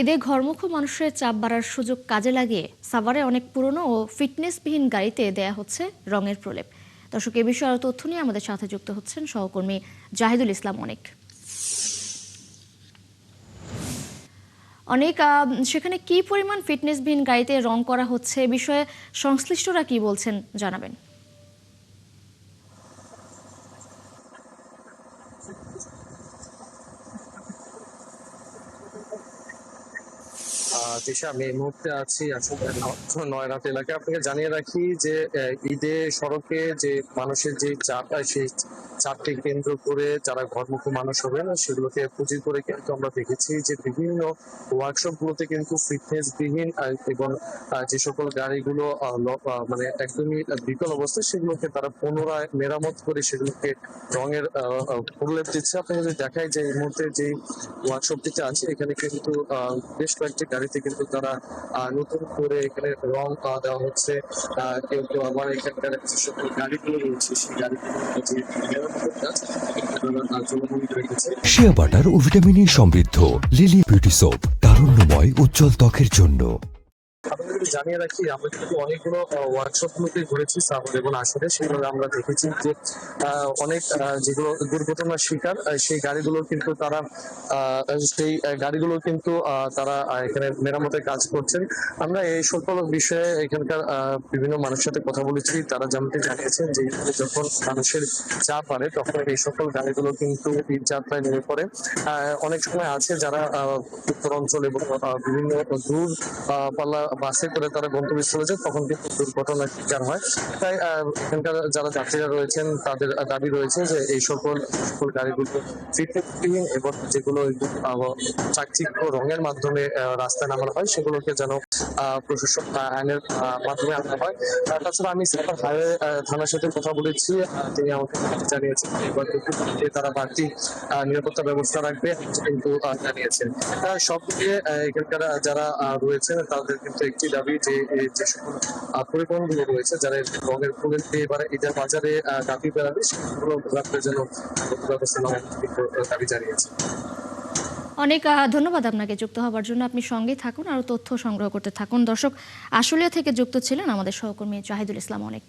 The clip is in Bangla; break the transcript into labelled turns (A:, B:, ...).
A: ঈদে ঘরমুখো মানুষের চাপ বাড়ার সুযোগ কাজে লাগিয়ে সাভারে অনেক পুরনো ও ফিটনেসবিহীন গাড়িতে দেয়া হচ্ছে রঙের প্রলেপ। দর্শক, এ বিষয়ে আরো তথ্য নিয়ে আমাদের সাথে যুক্ত হচ্ছেন সহকর্মী জাহিদুল ইসলাম অনেক। সেখানে কি পরিমাণ ফিটনেসবিহীন গাড়িতে রং করা হচ্ছে, এ বিষয়ে সংশ্লিষ্টরা কি বলছেন জানাবেন।
B: দিশা, আমি এই মুহূর্তে আছি আসলে নয়রাত এলাকায়। আপনাকে জানিয়ে রাখি যে ঈদে সড়কে যে মানুষের যে চাপটা, সেই চাপকে কেন্দ্র করে যারা ঘরমুখী মানুষ হবেন সেগুলোকে পুঁজি করে কিন্তু আমরা দেখেছি যে বিভিন্ন ওয়ার্কশপ গুলোতে কিন্তু ফিটনেসবিহীন এবং যে সকল গাড়িগুলো মানে একদমই বিকল অবস্থায়, সেগুলোকে তারা পুনরায় মেরামত করে সেগুলোকে রঙের প্রলেপ দিচ্ছে। আপনাকে যদি দেখায় যে এই মুহূর্তে যে ওয়ার্কশপটিতে আছে, এখানে কিন্তু বেশ কয়েকটি গাড়িতে কিন্তু তারা নতুন করে এখানে রং দেওয়া হচ্ছে। কেউ কেউ আবার এখানকার যে সকল গাড়িগুলো রয়েছে সেই গাড়িগুলো যে মেরামতের কাজ চলমান রেখেছে।
C: শিয়া বাটার ও ভিটামিন সমৃদ্ধ লিলি বিউটি সোপ, তারুণ্যময় উজ্জ্বল ত্বকের জন্য।
B: আপনাদের জানিয়ে রাখি, আমরা কিন্তু অনেকগুলো ওয়ার্কশপ গুলোতে ঘুরেছি সাভার এবং আসলে সেগুলো আমরা দেখেছি যে অনেক যেগুলো দুর্ঘটনার শিকার সেই গাড়িগুলো কিন্তু তারা তারা এখানে মেরামতের কাজ করছেন। আমরা এই সকল বিষয়ে এখানকার বিভিন্ন মানুষের সাথে কথা বলেছি। তারা যেমনটি জানিয়েছেন যে যখন মানুষের চাপ বাড়ে তখন এই সকল গাড়িগুলো কিন্তু ঈদ যাত্রায় নেমে পড়ে। অনেক সময় আছে যারা উত্তর অঞ্চল এবং বিভিন্ন দূর পাল্লা বাসে করে তারা গন্তব্যস্থলে যায়, তখন কিন্তু দুর্ঘটনার শিকার হয়। তাই এখানকার যারা যাত্রীরা রয়েছেন তাদের দাবি রয়েছে যে এই সকল গাড়িগুলো ফিটনেসবিহীন এবং যেগুলো চাকচিক্য রঙের মাধ্যমে রাস্তায় নামানো হয় সেগুলোকে যেন প্রশাসন আইনের মাধ্যমে আনা হয়। তাছাড়া আমি সাভার হাইওয়ে থানার সাথে কথা বলেছি, তিনি আমাকে জানিয়েছেন এবার তারা বাড়তি নিরাপত্তা ব্যবস্থা রাখবে কিন্তু জানিয়েছেন। সব মিলিয়ে এখানকার যারা রয়েছেন তাদের কিন্তু একটি দাবি যে যে সকল পরিবহন গুলো রয়েছে, যারা রঙের ফুলের দিয়ে এবারে ঈদের বাজারে দাবি বেড়াবে সেগুলো রাখতে যেন ব্যবস্থা নেওয়ার দাবি জানিয়েছে।
A: অনেক ধন্যবাদ আপনাকে যুক্ত হওয়ার জন্য। আপনি সঙ্গেই থাকুন, আরো তথ্য সংগ্রহ করতে থাকুন। দর্শক, আশুলিয়া থেকে যুক্ত ছিলেন আমাদের সহকর্মী জাহিদুল ইসলাম অনেক।